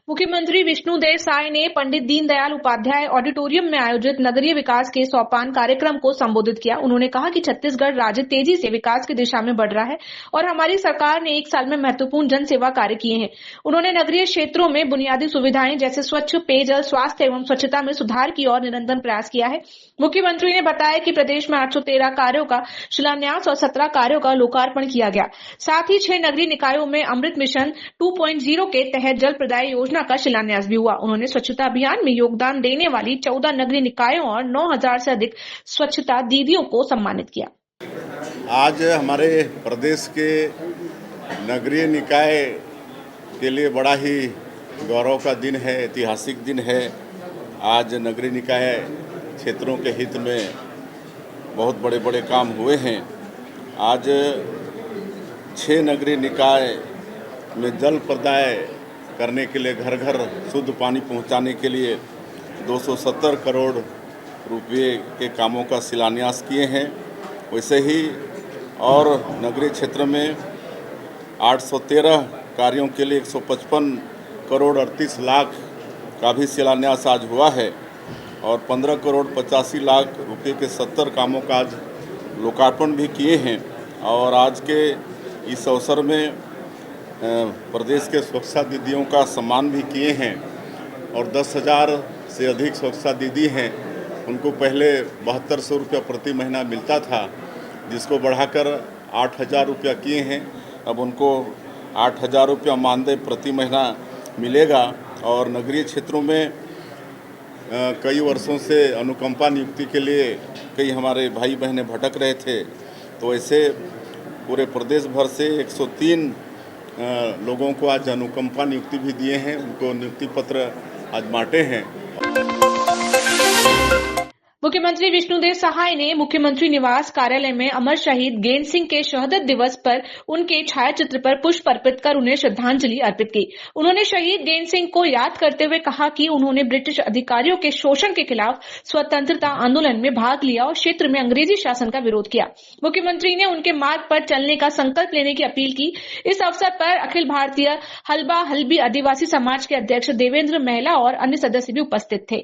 मुख्यमंत्री विष्णुदेव साय ने पंडित दीनदयाल उपाध्याय ऑडिटोरियम में आयोजित नगरीय विकास के सोपान कार्यक्रम को संबोधित किया। उन्होंने कहा कि छत्तीसगढ़ राज्य तेजी से विकास की दिशा में बढ़ रहा है और हमारी सरकार ने 1 साल में महत्वपूर्ण जन सेवा कार्य किए हैं। उन्होंने नगरीय क्षेत्रों में बुनियादी सुविधाएं जैसे स्वच्छ पेयजल, स्वास्थ्य एवं स्वच्छता में सुधार की ओर निरंतर प्रयास किया है। मुख्यमंत्री ने बताया कि प्रदेश में 813 कार्यों का शिलान्यास और 17 कार्यों का लोकार्पण किया गया। साथ ही 6 नगरीय निकायों में अमृत मिशन 2.0 के तहत जल प्रदाय योजना का शिलान्यास भी हुआ। उन्होंने स्वच्छता अभियान में योगदान देने वाली 14 नगरीय निकायों और 9000 से अधिक स्वच्छता दीदियों को सम्मानित किया। आज हमारे प्रदेश के नगरीय निकाय के लिए बड़ा ही गौरव का दिन है, ऐतिहासिक दिन है। आज नगरीय निकाय क्षेत्रों के हित में बहुत बड़े बड़े काम हुए हैं। आज 6 नगरीय निकाय में जल प्रदाय करने के लिए, घर घर शुद्ध पानी पहुंचाने के लिए 270 करोड़ रुपए के कामों का शिलान्यास किए हैं। वैसे ही और नगरीय क्षेत्र में 813 कार्यों के लिए 155 करोड़ 38 लाख का भी शिलान्यास आज हुआ है और 15 करोड़ 85 लाख रुपए के 70 कामों का आज लोकार्पण भी किए हैं। और आज के इस अवसर में प्रदेश के स्वच्छता दीदियों का सम्मान भी किए हैं और 10,000 से अधिक स्वच्छता दीदी हैं। उनको पहले 7200 रुपया प्रति महीना मिलता था, जिसको बढ़ाकर 8,000 रुपया किए हैं। अब उनको 8,000 रुपया मानदेय प्रति महीना मिलेगा। और नगरीय क्षेत्रों में कई वर्षों से अनुकंपा नियुक्ति के लिए कई हमारे भाई बहनें भटक रहे थे, तो ऐसे पूरे प्रदेश भर से 103 लोगों को आज अनुकंपा नियुक्ति भी दिए हैं। उनको नियुक्ति पत्र आज बांटे हैं। मुख्यमंत्री विष्णुदेव साय ने मुख्यमंत्री निवास कार्यालय में अमर शहीद गेंद सिंह के शहादत दिवस पर उनके छायाचित्र पर पुष्प अर्पित कर उन्हें श्रद्धांजलि अर्पित की। उन्होंने शहीद गेंद सिंह को याद करते हुए कहा कि उन्होंने ब्रिटिश अधिकारियों के शोषण के खिलाफ स्वतंत्रता आंदोलन में भाग लिया और क्षेत्र में अंग्रेजी शासन का विरोध किया। मुख्यमंत्री ने उनके मार्ग पर चलने का संकल्प लेने की अपील की। इस अवसर पर अखिल भारतीय हल्बा हल्बी आदिवासी समाज के अध्यक्ष देवेंद्र महिला और अन्य सदस्य भी उपस्थित थे।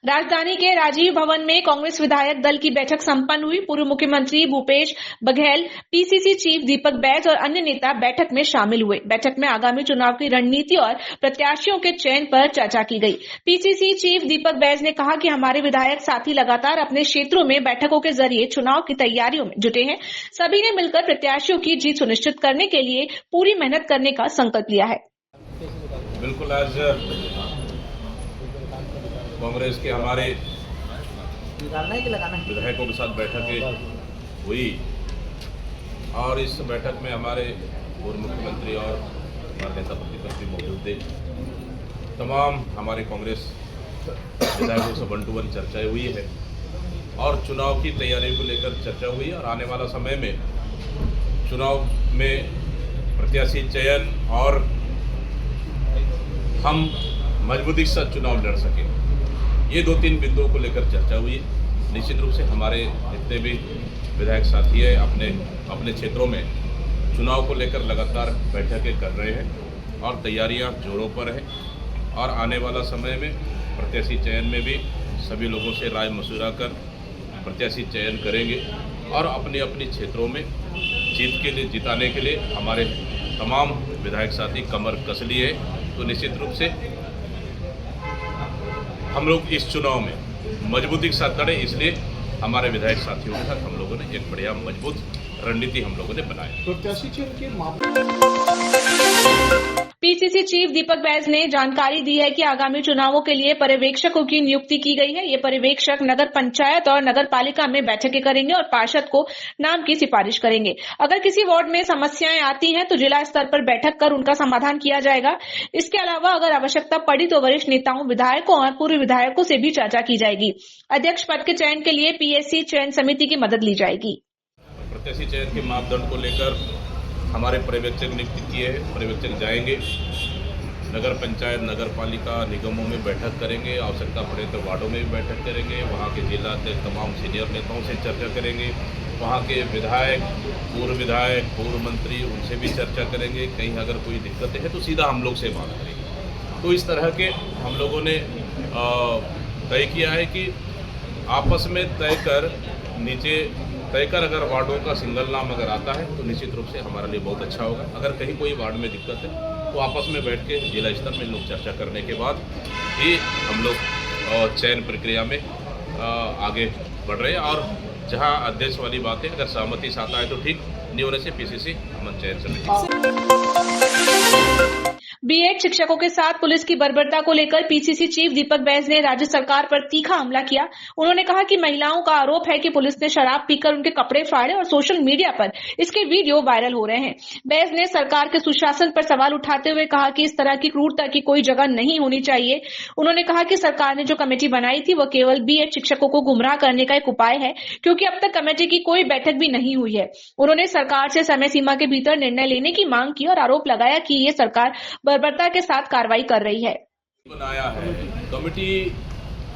राजधानी के राजीव भवन में कांग्रेस विधायक दल की बैठक संपन्न हुई। पूर्व मुख्यमंत्री भूपेश बघेल, पीसीसी चीफ दीपक बैज और अन्य नेता बैठक में शामिल हुए। बैठक में आगामी चुनाव की रणनीति और प्रत्याशियों के चयन पर चर्चा की गई। पीसीसी चीफ दीपक बैज ने कहा कि हमारे विधायक साथी लगातार अपने क्षेत्रों में बैठकों के जरिए चुनाव की तैयारियों में जुटे हैं। सभी ने मिलकर प्रत्याशियों की जीत सुनिश्चित करने के लिए पूरी मेहनत करने का संकल्प लिया है। बिल्कुल, आज कांग्रेस के हमारे विधायकों के साथ बैठक हुई और इस बैठक में हमारे पूर्व मुख्यमंत्री और हमारे नेता प्रतिपक्ष मौजूद थे। तमाम हमारे कांग्रेस विधायकों से 1 to 1 चर्चा हुई है और चुनाव की तैयारी को लेकर चर्चा हुई और आने वाला समय में चुनाव में प्रत्याशी चयन और हम मजबूती के साथ चुनाव लड़ सकें, ये 2-3 बिंदुओं को लेकर चर्चा हुई है। निश्चित रूप से हमारे जितने भी विधायक साथी है अपने क्षेत्रों में चुनाव को लेकर लगातार बैठकें कर रहे हैं और तैयारियां जोरों पर है और आने वाला समय में प्रत्याशी चयन में भी सभी लोगों से राय मशवरा कर प्रत्याशी चयन करेंगे और अपने अपने क्षेत्रों में जीत के लिए जिताने के लिए हमारे तमाम विधायक साथी कमर कस लिए है। तो निश्चित रूप से हम लोग इस चुनाव में मजबूती के साथ लड़े, इसलिए हमारे विधायक साथियों के साथ हम लोगों ने एक बढ़िया मजबूत रणनीति हम लोगों ने बनाई। प्रत्याशी चयन के पीसीसी चीफ दीपक बैज ने जानकारी दी है कि आगामी चुनावों के लिए पर्यवेक्षकों की नियुक्ति की गई है। ये पर्यवेक्षक नगर पंचायत और नगर पालिका में बैठकें करेंगे और पार्षद को नाम की सिफारिश करेंगे। अगर किसी वार्ड में समस्याएं आती हैं तो जिला स्तर पर बैठक कर उनका समाधान किया जाएगा। इसके अलावा अगर आवश्यकता पड़ी तो वरिष्ठ नेताओं, विधायकों और पूर्व विधायकों से भी चर्चा की जाएगी। अध्यक्ष पद के चयन के लिए पीएससी चयन समिति की मदद ली जाएगी। प्रत्याशी चयन के मापदंड को लेकर हमारे पर्यवेक्षक नियुक्त किए हैं। पर्यवेक्षक जाएंगे नगर पंचायत, नगर पालिका, निगमों में बैठक करेंगे, आवश्यकता पड़े तो वार्डों में भी बैठक करेंगे, वहाँ के जिला के तमाम सीनियर नेताओं से चर्चा करेंगे वहाँ के विधायक, पूर्व मंत्री, उनसे भी चर्चा करेंगे। कहीं अगर कोई दिक्कत है तो सीधा हम लोग से बात करेंगे। तो इस तरह के हम लोगों ने तय किया है कि आपस में तय कर अगर वार्डों का सिंगल नाम अगर आता है तो निश्चित रूप से हमारे लिए बहुत अच्छा होगा। अगर कहीं कोई वार्ड में दिक्कत है तो आपस में बैठ के जिला स्तर में लोग चर्चा करने के बाद ही हम लोग चयन प्रक्रिया में आगे बढ़ रहे हैं। और जहां अध्यक्ष वाली बात है, अगर सहमति से आता है तो ठीक, नहीं होने से पीसीसी अमन चयन समिति। बीएड शिक्षकों के साथ पुलिस की बर्बरता को लेकर पीसीसी चीफ दीपक बैज ने राज्य सरकार पर तीखा हमला किया। उन्होंने कहा कि महिलाओं का आरोप है कि पुलिस ने शराब पीकर उनके कपड़े फाड़े और सोशल मीडिया पर इसके वीडियो वायरल हो रहे हैं। बैज ने सरकार के सुशासन पर सवाल उठाते हुए कहा कि इस तरह की क्रूरता की कोई जगह नहीं होनी चाहिए। उन्होंने कहा कि सरकार ने जो कमेटी बनाई थी वह केवल बीएड शिक्षकों को गुमराह करने का एक उपाय है, क्योंकि अब तक कमेटी की कोई बैठक भी नहीं हुई है। उन्होंने सरकार से समय सीमा के भीतर निर्णय लेने की मांग की और आरोप लगाया कि ये सरकार बर्बरता के साथ कार्रवाई कर रही है। बनाया है कमेटी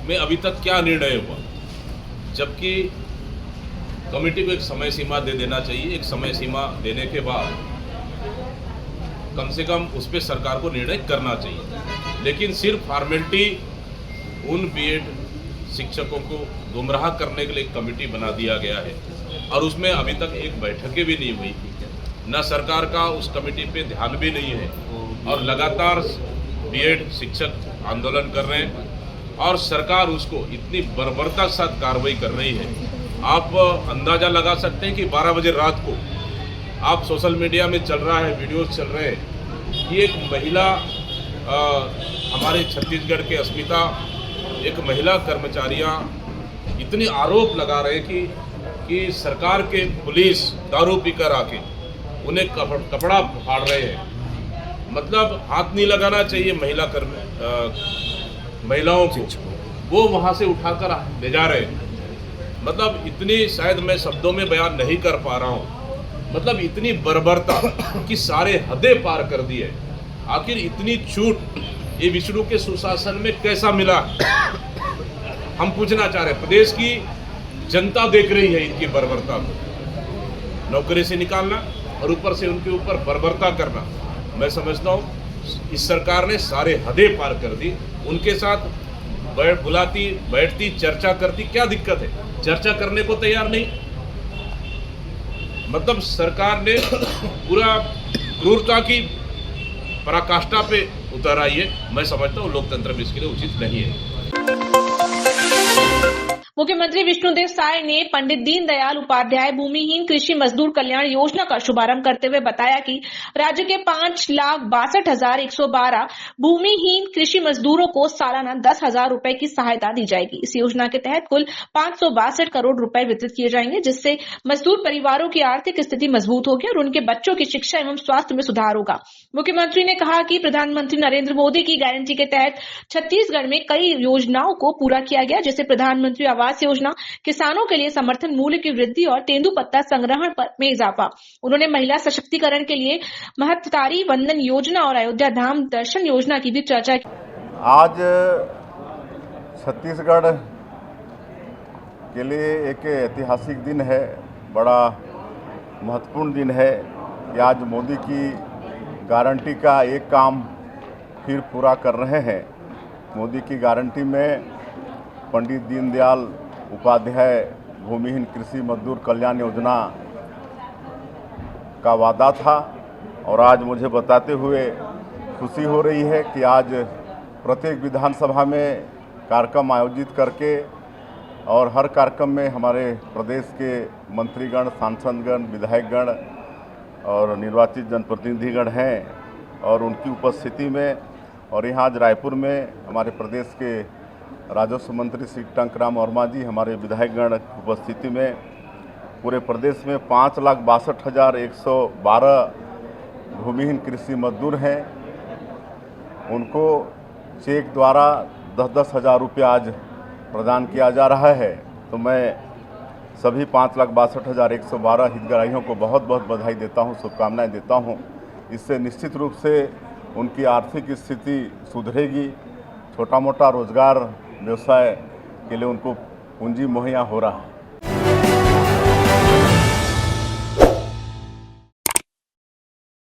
में अभी तक क्या निर्णय हुआ, जबकि कमेटी को एक समय सीमा दे देना चाहिए। एक समय सीमा देने के बाद कम से कम उस पर सरकार को निर्णय करना चाहिए। लेकिन सिर्फ फॉर्मेलिटी उन बीएड शिक्षकों को गुमराह करने के लिए एक कमेटी बना दिया गया है और उसमें अभी तक एक बैठकें भी नहीं हुई। न सरकार का उस कमेटी पे ध्यान भी नहीं है और लगातार बीएड शिक्षक आंदोलन कर रहे हैं और सरकार उसको इतनी बर्बरता के साथ कार्रवाई कर रही है। आप अंदाजा लगा सकते हैं कि 12 बजे रात को आप सोशल मीडिया में चल रहा है, वीडियोस चल रहे हैं कि एक महिला हमारे छत्तीसगढ़ के अस्मिता, एक महिला कर्मचारियां इतनी आरोप लगा रहे हैं कि सरकार के पुलिस दारू पीकर आके उन्हें कपड़ा फाड़ रहे हैं। मतलब हाथ नहीं लगाना चाहिए महिलाओं को, वो वहां से उठाकर ले जा रहे हैं। मतलब इतनी, शायद मैं शब्दों में बयान नहीं कर पा रहा हूं, मतलब इतनी बर्बरता कि सारे हदें पार कर दी है। आखिर इतनी छूट ये विष्णु के सुशासन में कैसा मिला, हम पूछना चाह रहे हैं। प्रदेश की जनता देख रही है इनकी बर्बरता को, नौकरी से निकालना और ऊपर से उनके ऊपर बर्बरता करना। मैं समझता हूँ इस सरकार ने सारे हदें पार कर दी। उनके साथ बुलाती, बैठती, चर्चा करती, क्या दिक्कत है? चर्चा करने को तैयार नहीं। मतलब सरकार ने पूरा क्रूरता की पराकाष्ठा पे उतर आई है। मैं समझता हूँ लोकतंत्र में इसके लिए उचित नहीं है। मुख्यमंत्री विष्णुदेव साय ने पंडित दीनदयाल उपाध्याय भूमिहीन कृषि मजदूर कल्याण योजना का शुभारंभ करते हुए बताया कि राज्य के 5,62,112 भूमिहीन कृषि मजदूरों को सालाना 10,000 रुपए की सहायता दी जाएगी। इस योजना के तहत कुल 562 करोड़ रुपए वितरित किए जाएंगे, जिससे मजदूर परिवारों की आर्थिक स्थिति मजबूत होगी और उनके बच्चों की शिक्षा एवं स्वास्थ्य में सुधार होगा। मुख्यमंत्री ने कहा कि प्रधानमंत्री नरेंद्र मोदी की गारंटी के तहत छत्तीसगढ़ में कई योजनाओं को पूरा किया गया, जैसे प्रधानमंत्री आवास योजना, किसानों के लिए समर्थन मूल्य की वृद्धि और तेंदुपत्ता संग्रहण में इजाफा। उन्होंने महिला सशक्तिकरण के लिए महत्वतारी वंदन योजना और अयोध्या धाम दर्शन योजना की भी चर्चा की। आज छत्तीसगढ़ के लिए एक ऐतिहासिक दिन है, बड़ा महत्वपूर्ण दिन है कि आज मोदी की गारंटी का एक काम फिर पूरा कर रहे हैं। मोदी की गारंटी में पंडित दीनदयाल उपाध्याय भूमिहीन कृषि मजदूर कल्याण योजना का वादा था और आज मुझे बताते हुए खुशी हो रही है कि आज प्रत्येक विधानसभा में कार्यक्रम आयोजित करके और हर कार्यक्रम में हमारे प्रदेश के मंत्रीगण, सांसदगण, विधायकगण और निर्वाचित जनप्रतिनिधिगण हैं और उनकी उपस्थिति में, और यहाँ आज रायपुर में हमारे प्रदेश के राजस्व मंत्री श्री टंकराम वर्मा जी, हमारे विधायकगण उपस्थिति में पूरे प्रदेश में 5,62,112 भूमिहीन कृषि मजदूर हैं। उनको चेक द्वारा 10-10 हज़ार रुपया आज प्रदान किया जा रहा है। तो मैं सभी 5,62,112 हितग्राहियों को बहुत बहुत बधाई देता हूँ, शुभकामनाएं देता हूँ। इससे निश्चित रूप से उनकी आर्थिक स्थिति सुधरेगी, छोटा मोटा रोजगार व्यवसाय के लिए उनको पूंजी मुहैया हो रहा है।